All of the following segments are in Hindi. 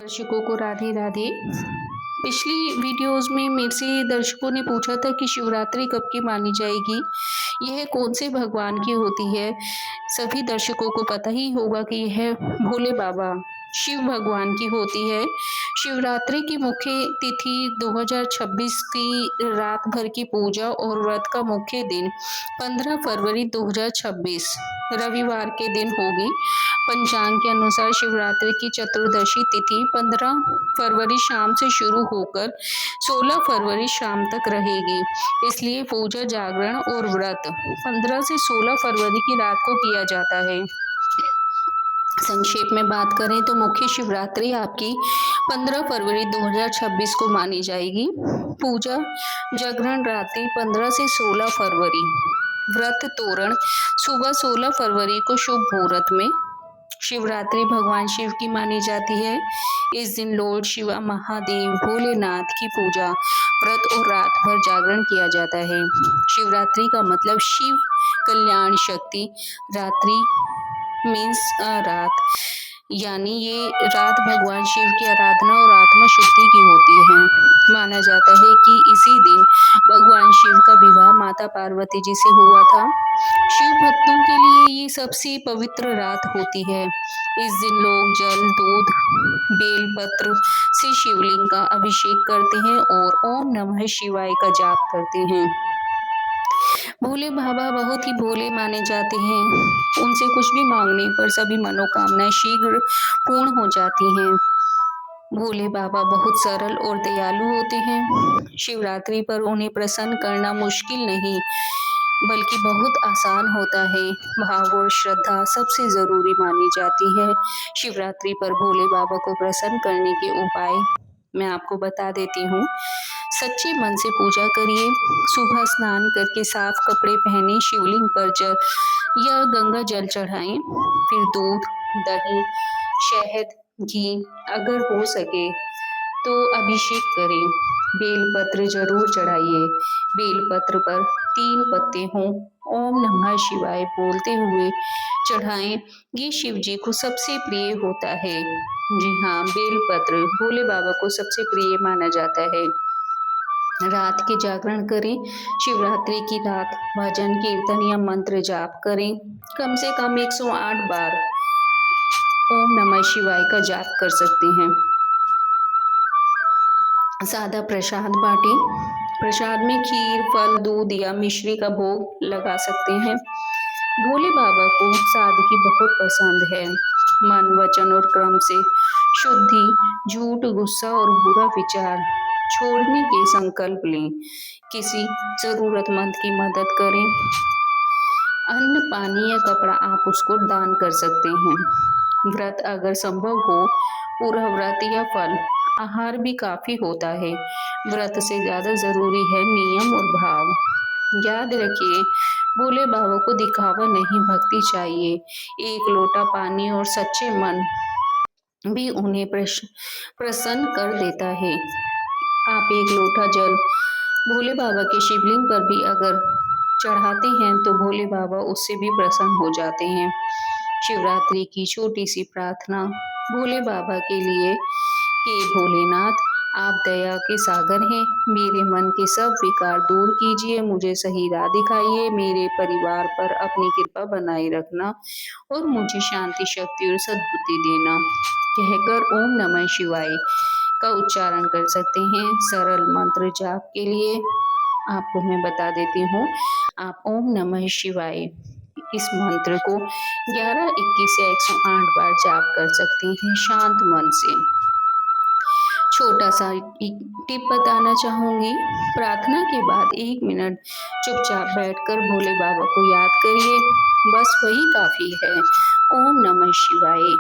दर्शकों को राधे राधे। पिछली वीडियोस में मेरे से दर्शकों ने पूछा था कि शिवरात्रि कब की मानी जाएगी, यह कौन से भगवान की होती है। सभी दर्शकों को पता ही होगा कि यह भोले बाबा शिव भगवान की होती है। शिवरात्रि की मुख्य तिथि 2026 की रात भर की पूजा और व्रत का मुख्य दिन 15 फरवरी 2026 रविवार के दिन होगी। पंचांग के अनुसार शिवरात्रि की चतुर्दशी तिथि 15 फरवरी शाम से शुरू होकर 16 फरवरी शाम तक रहेगी। इसलिए पूजा, जागरण और व्रत 15 से 16 फरवरी की रात को किया जाता है। संक्षेप में बात करें तो मुख्य शिवरात्रि आपकी 15 फरवरी 2026 को मानी जाएगी। पूजा, जागरण रात्रि 15 से 16 फरवरी। व्रत तोरण सुबह 16 फरवरी को शुभ मुहूर्त में। शिवरात्रि भगवान शिव की मानी जाती है। इस दिन लॉर्ड शिवा, महादेव, भोलेनाथ की पूजा, व्रत और रात भर जागरण किया जाता है। शिवरात्रि का मतलब शिव कल्याण शक्ति। रात्रि मीन्स रात, यानी ये रात भगवान शिव की आराधना और आत्मा शुद्धि की होती है। माना जाता है कि इसी दिन भगवान शिव का विवाह माता पार्वती जी से हुआ था। शिव भक्तों के लिए ये सबसे पवित्र रात होती है। इस दिन लोग जल, दूध, बेलपत्र से शिवलिंग का अभिषेक करते हैं और ओम नमः शिवाय का जाप करते हैं। भोले बाबा बहुत ही भोले माने जाते हैं। उनसे कुछ भी मांगने पर सभी मनोकामनाएं शीघ्र पूर्ण हो जाती हैं। भोले बाबा बहुत सरल और दयालु होते हैं। शिवरात्रि पर उन्हें प्रसन्न करना मुश्किल नहीं, बल्कि बहुत आसान होता है। भाव और श्रद्धा सबसे जरूरी मानी जाती है। शिवरात्रि पर भोले बाबा को प्रसन्न करने के उपाय मैं आपको बता देती हूँ। सच्चे मन से पूजा करिए। सुबह स्नान करके साफ कपड़े पहने शिवलिंग पर जल या गंगा जल चढ़ाएं। फिर दूध, दही, शहद, घी अगर हो सके तो अभिषेक करें। बेलपत्र जरूर चढ़ाइए। बेलपत्र पर 3 पत्ते हों, ओम नमः शिवाय बोलते हुए चढ़ाएं। ये शिव जी को सबसे प्रिय होता है। जी हाँ, बेलपत्र भोले बाबा को सबसे प्रिय माना जाता है। रात के जागरण करें। शिवरात्रि की रात भजन, कीर्तन या मंत्र जाप करें। कम से कम 108 बार ओम नमः शिवाय का जाप कर सकते हैं। सादा प्रसाद बांटें। प्रसाद में खीर, फल, दूध या मिश्री का भोग लगा सकते हैं। भोले बाबा को सादगी बहुत पसंद है। मन, वचन और कर्म से शुद्धि, झूठ, गुस्सा और बुरा विचार छोड़ने के संकल्प लें। किसी जरूरतमंद की मदद करें। अन्न, पानी या कपड़ा आप उसको दान कर सकते हैं। व्रत अगर संभव हो, पूरा व्रत या फल आहार भी काफी होता है। व्रत से ज्यादा जरूरी है नियम और भाव। याद रखिए, भोले बाबा को दिखावा नहीं, भक्ति चाहिए। एक लोटा पानी और सच्चे मन भी उन्हें प्रसन्न कर देता है। आप एक लोटा जल भोले बाबा के शिवलिंग पर भी अगर चढ़ाते हैं तो भोले बाबा उससे भी प्रसन्न हो जाते हैं। शिवरात्रि की छोटी सी प्रार्थना भोले बाबा के लिए कि भोलेनाथ, आप दया के सागर हैं। मेरे मन के सब विकार दूर कीजिए, मुझे सही राह दिखाइए, मेरे परिवार पर अपनी कृपा बनाए रखना और मुझे शांति, शक्ति और सद्बुद्धि देना। कहकर ओम नमः शिवाय का उच्चारण कर सकते हैं। सरल मंत्र जाप के लिए आपको मैं बता देती हूँ। आप ओम नमः शिवाय इस मंत्र को 11, 21 या 108 बार जाप कर सकते हैं शांत मन से। छोटा सा टिप बताना चाहूंगी। प्रार्थना के बाद 1 मिनट चुपचाप बैठकर भोले बाबा को याद करिए, बस वही काफी है। ओम नमः शिवाय।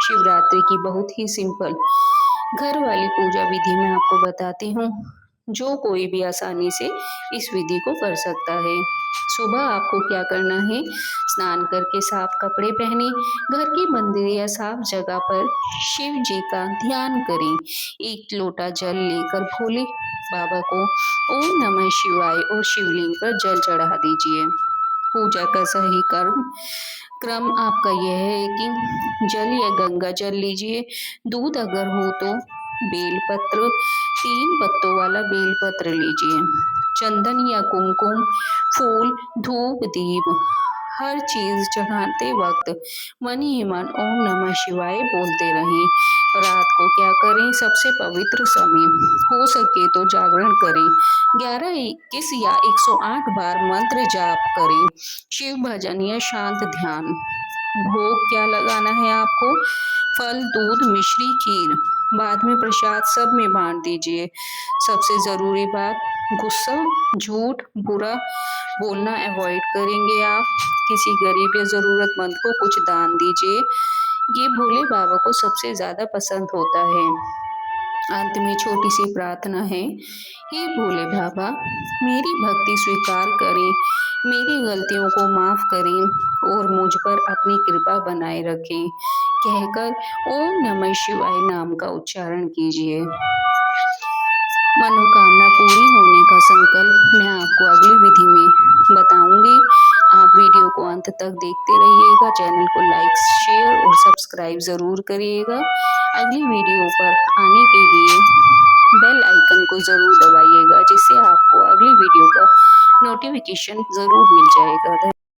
शिवरात्रि की बहुत ही सिंपल घर वाली पूजा विधि मैं आपको बताती हूँ, जो कोई भी आसानी से इस विधि को कर सकता है। सुबह आपको क्या करना है, स्नान करके साफ कपड़े पहने, घर के मंदिर या साफ जगह पर शिव जी का ध्यान करें। 1 लोटा जल लेकर भोले बाबा को ओम नमः शिवाय और शिवलिंग पर जल चढ़ा दीजिए। पूजा का सही कर्म क्रम आपका यह है कि जल या गंगा जल लीजिए, दूध अगर हो तो बेलपत्र, 3 पत्तों वाला बेलपत्र लीजिए, चंदन या कुमकुम, फूल, धूप, दीप। हर चीज चढ़ाते वक्त मन ही मन ओम नमः शिवाय बोलते रहें। रात को क्या करें, सबसे पवित्र समय हो सके तो जागरण करें, 11, 21 या 108 बार मंत्र जाप करें, शिव भजन या शांत ध्यान। भोग क्या लगाना है आपको, फल, दूध, मिश्री, खीर। बाद में प्रसाद सब में बांट दीजिए। सबसे जरूरी बात, गुस्सा, झूठ, बुरा बोलना अवॉइड करेंगे आप। किसी गरीब या जरूरतमंद को कुछ दान दीजिए, ये भोले बाबा को सबसे ज्यादा पसंद होता है। अंत में छोटी सी प्रार्थना है, हे भोले बाबा, मेरी भक्ति स्वीकार करें, मेरी गलतियों को माफ करें और मुझ पर अपनी कृपा बनाए रखें, कहकर ओम नमः शिवाय नाम का उच्चारण कीजिए। मनोकामना पूरी होने का संकल्प मैं आपको अगली विधि में बताऊंगी। आप वीडियो को अंत तक देखते रहिएगा, चैनल को लाइक, शेयर और सब्सक्राइब ज़रूर करिएगा। अगली वीडियो पर आने के लिए बेल आइकन को ज़रूर दबाइएगा, जिससे आपको अगली वीडियो का नोटिफिकेशन ज़रूर मिल जाएगा।